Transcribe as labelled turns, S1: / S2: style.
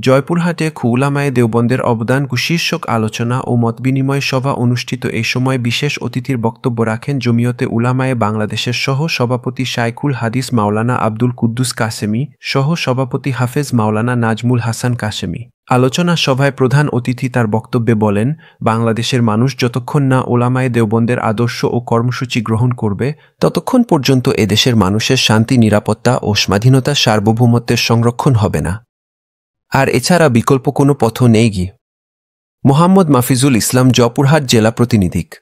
S1: জয়পুরহাটে উলামায়ে দেওবন্দের অবদান শীর্ষক আলোচনা ও মতবিনিময় সভা অনুষ্ঠিত। এই সময় বিশেষ অতিথির বক্তব্য রাখেন জমিয়তে উলামায়ে বাংলাদেশের সহ সভাপতি শায়খুল হাদিস মাওলানা আব্দুল কুদ্দুস কাসেমি, সহ সভাপতি হাফেজ মাওলানা নাজমুল হাসান কাসেমি। আলোচনা সভায় প্রধান অতিথি তার বক্তব্যে বলেন, বাংলাদেশের মানুষ যতক্ষণ না উলামায়ে দেওবন্দের আদর্শ ও কর্মসূচি গ্রহণ করবে, ততক্ষণ পর্যন্ত এদেশের মানুষের শান্তি, নিরাপত্তা ও স্বাধীনতার সার্বভৌমত্বের সংরক্ষণ হবে না। আর এছাড়া বিকল্প কোনো পথ নেই। মোহাম্মদ মাফিজুল ইসলাম, জয়পুরহাট জেলা প্রতিনিধিক।